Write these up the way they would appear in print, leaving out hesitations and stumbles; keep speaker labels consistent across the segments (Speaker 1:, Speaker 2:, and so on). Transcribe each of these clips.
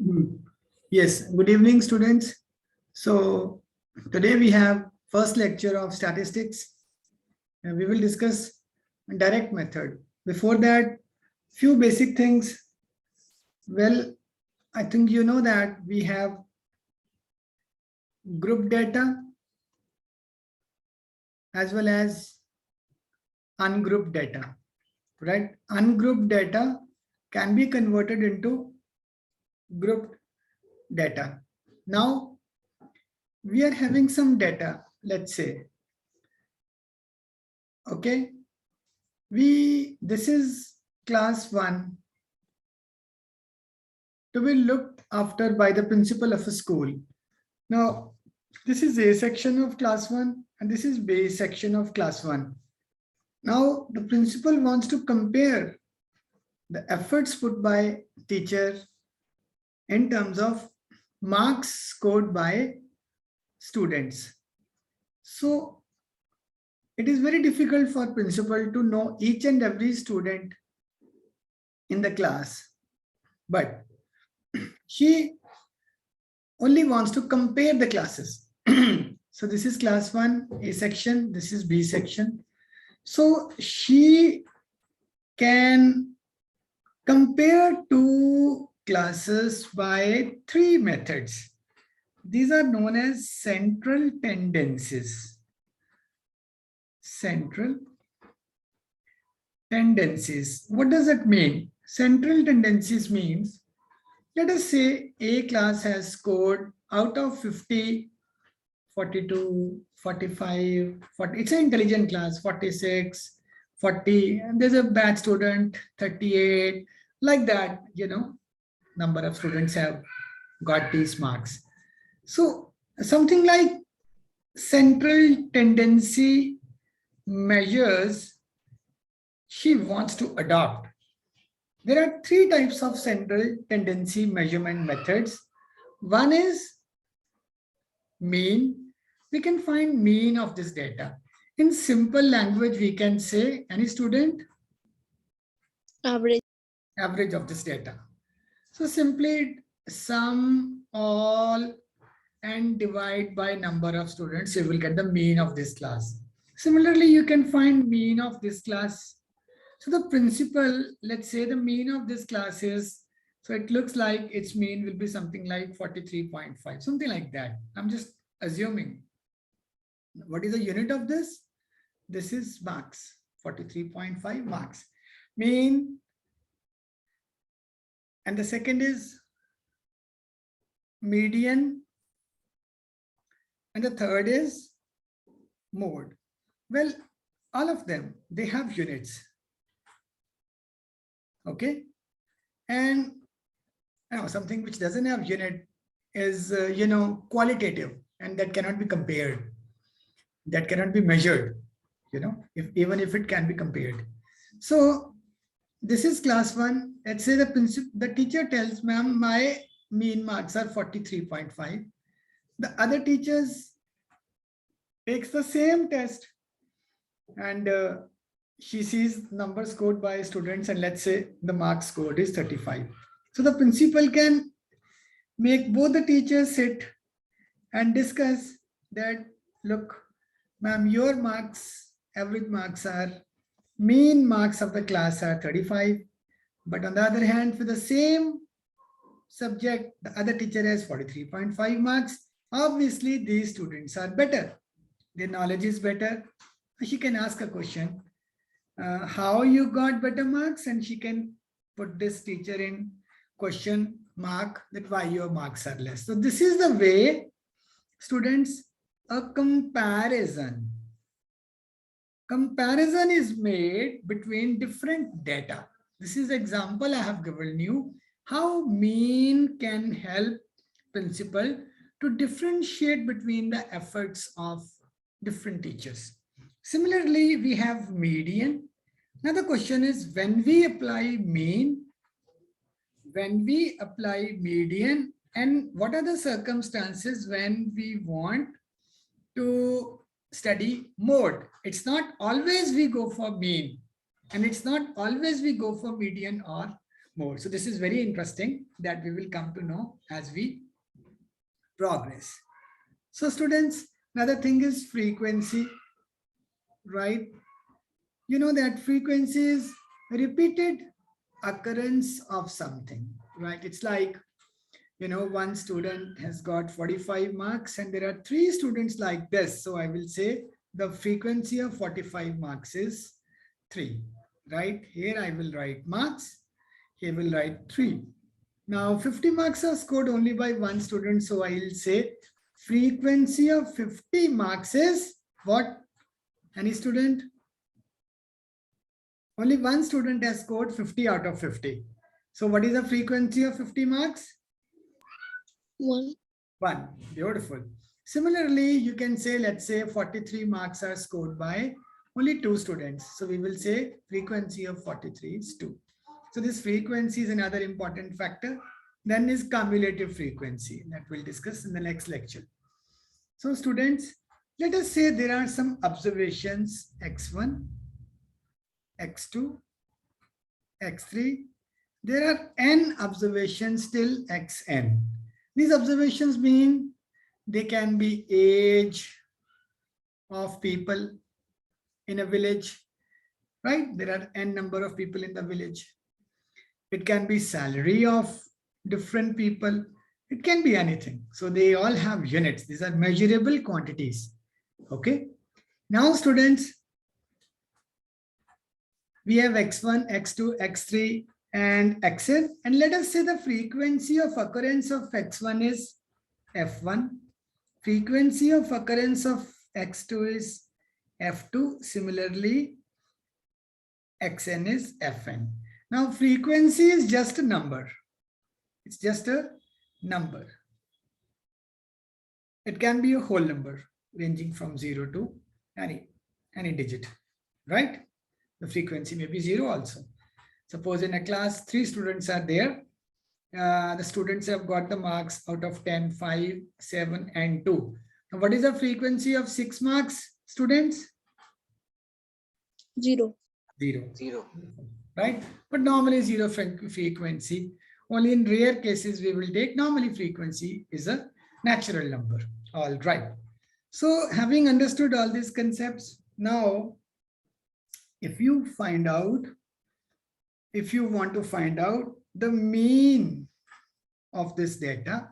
Speaker 1: Mm. Yes, good evening, students. So today we have first lecture of statistics, and we will discuss direct method. Before that, few basic things. Well, I think you know that we have group data as well as ungrouped data, right? Ungrouped data can be converted into grouped data. Now we are having some data, let's say, okay, this is class 1 to be looked after by the principal of a school. Now, this is A section of class 1 and this is B section of class 1. Now, the principal wants to compare the efforts put by teacher in terms of marks scored by students. So, it is very difficult for principal to know each and every student in the class, but she only wants to compare the classes. So this is class 1 A section, this is B section. So she can compare two classes by three methods. These are known as central tendencies. Central tendencies. What does that mean? Central tendencies means, let us say A class has scored out of 50, 42, 45, 40. It's an intelligent class, 46, 40. And there's a bad student, 38. Like that, number of students have got these marks. So something like central tendency measures she wants to adopt. There are three types of central tendency measurement methods. One is mean. We can find mean of this data. In simple language, we can say, any student?
Speaker 2: Average.
Speaker 1: Average of this data. So simply sum all and divide by number of students, you will get the mean of this class. Similarly, you can find mean of this class. So the principal, let's say the mean of this class is, so it looks like its mean will be something like 43.5, something like that. I'm just assuming. What is the unit of this? This is marks, 43.5 marks. Mean. And the second is median. And the third is mode. Well, all of them, they have units. Okay. And something which doesn't have unit is, qualitative, and that cannot be compared. That cannot be measured, even if it can be compared. So this is class 1. Let's say the teacher tells, ma'am, my mean marks are 43.5. The other teachers takes the same test and she sees numbers scored by students, and let's say the marks scored is 35. So the principal can make both the teachers sit and discuss that, look, ma'am, your marks, average marks are, mean marks of the class are 35. But on the other hand, for the same subject, the other teacher has 43.5 marks. Obviously, these students are better. Their knowledge is better. She can ask a question, how you got better marks? And she can put this teacher in question mark that why your marks are less. So this is the way, students, a comparison is made between different data. This is example I have given you, how mean can help principal to differentiate between the efforts of different teachers. Similarly, we have median. Now the question is, when we apply median, and what are the circumstances when we want to study mode? It's not always we go for mean, and it's not always we go for median or more. So this is very interesting that we will come to know as we progress. So students, another thing is frequency, right? You know that frequency is repeated occurrence of something, right? It's like, you know, one student has got 45 marks and there are 3 students like this. So I will say the frequency of 45 marks is 3, right? Here I will write marks, here will write 3. Now 50 marks are scored only by one student. So I will say frequency of 50 marks is what? Any student? Only one student has scored 50 out of 50. So what is the frequency of 50 marks?
Speaker 2: 1.
Speaker 1: 1. Beautiful. Similarly, you can say, let's say 43 marks are scored by only 2 students. So we will say frequency of 43 is 2. So this frequency is another important factor. Then is cumulative frequency that we'll discuss in the next lecture. So students, let us say there are some observations x1, x2, x3. There are n observations till xn. These observations mean they can be age of people in a village, right? There are n number of people in the village. It can be salary of different people. It can be anything. So they all have units. These are measurable quantities. Okay. Now students, we have x1, x2, x3 and xn. And let us say the frequency of occurrence of x1 is f1. Frequency of occurrence of x2 is f2. Similarly, xn is fn. Now frequency is just a number. It's just a number. It can be a whole number ranging from 0 to any digit, right? The frequency may be 0 also. Suppose in a class 3 students are there. The students have got the marks out of 10, 5, 7 and 2. Now what is the frequency of 6 marks, students?
Speaker 2: 0.
Speaker 1: 0. Right? But normally 0 frequency. Only in rare cases we will take. Normally frequency is a natural number. All right. So having understood all these concepts, now if you want to find out the mean of this data,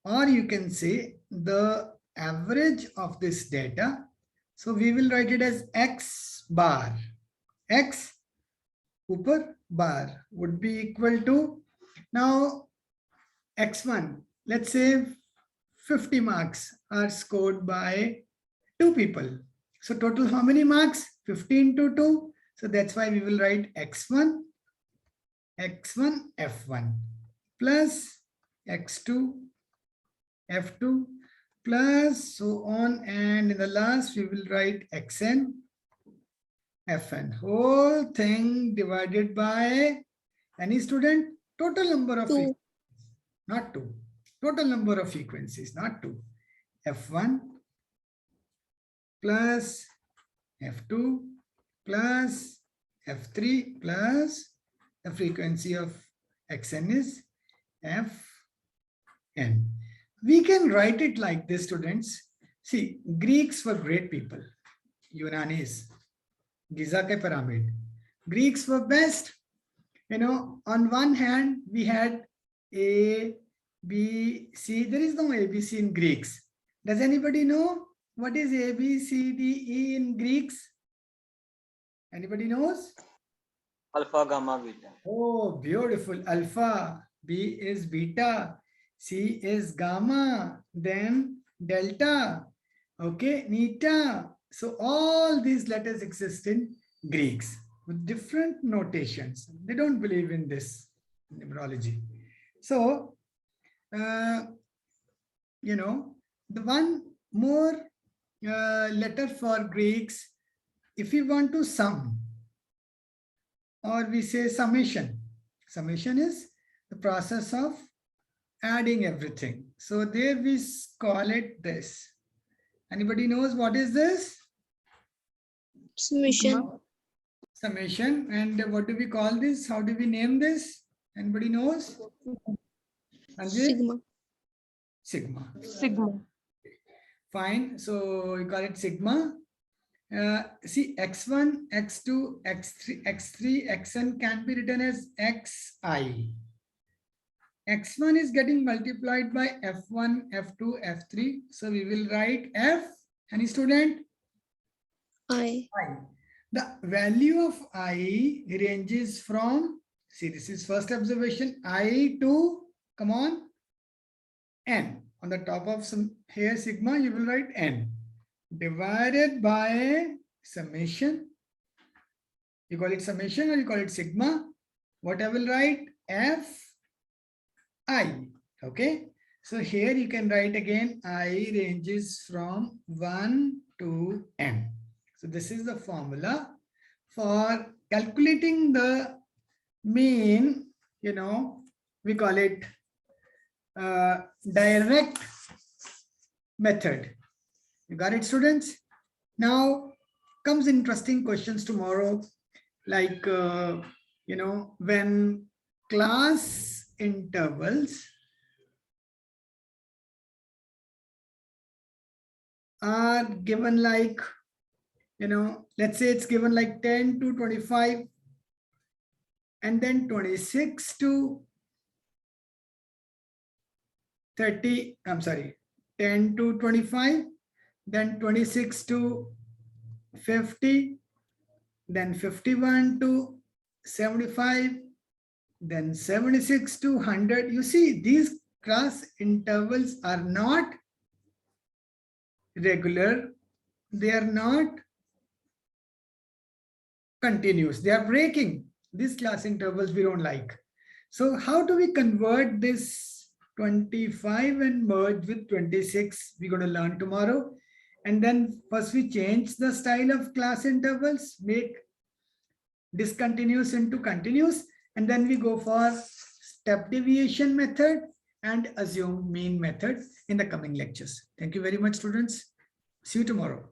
Speaker 1: or you can say the average of this data, so we will write it as x bar. X upper bar would be equal to, now x1, let's say 50 marks are scored by 2 people. So total how many marks? 15 to 2. So that's why we will write x1 f1 plus x2 f2 plus so on, and in the last we will write xn fn, whole thing divided by any student, total number of
Speaker 2: 2.
Speaker 1: not 2, total number of frequencies, not 2. f1 plus f2 plus f3 plus the frequency of xn is fn. We can write it like this, students. See, Greeks were great people. Yunanis, Giza ke pyramid. Greeks were best. You know, on one hand, we had A, B, C. There is no A, B, C in Greeks. Does anybody know what is A, B, C, D, E in Greeks? Anybody knows?
Speaker 3: Alpha, gamma, beta.
Speaker 1: Oh, beautiful. Alpha, B is beta, C is gamma, then delta, okay, neta. So all these letters exist in Greeks with different notations. They don't believe in this numerology. So, you know, the one more letter for Greeks, if we want to sum, or we say summation. Summation is the process of adding everything. So there we call it this. Anybody knows what is this?
Speaker 2: Summation.
Speaker 1: Summation. And what do we call this? How do we name this? Anybody knows? Anjit?
Speaker 2: Sigma.
Speaker 1: Sigma.
Speaker 4: Sigma.
Speaker 1: Fine. So you call it sigma. See, x1, x2, x3, x3, xn can be written as xi. X1 is getting multiplied by f1, f2, f3. So we will write f. Any student?
Speaker 2: I.
Speaker 1: I. The value of I ranges from, see, this is first observation, I to, come on, n. On the top of some here sigma, you will write n divided by summation. You call it summation or you call it sigma. What I will write? F I. Okay. So here you can write again I ranges from 1 to n. So this is the formula for calculating the mean, we call it direct method. You got it, students? Now comes interesting questions tomorrow, like, when class intervals are given like, let's say it's given like 10 to 25 and then 26 to 30, I'm sorry, 10 to 25, then 26 to 50, then 51 to 75, then 76 to 100. You see, these class intervals are not regular. They are not continuous. They are breaking. These class intervals we don't like. So how do we convert this 25 and merge with 26? We're going to learn tomorrow. And then first we change the style of class intervals, make discontinuous into continuous, and then we go for step deviation method and assume mean method in the coming lectures. Thank you very much, students. See you tomorrow.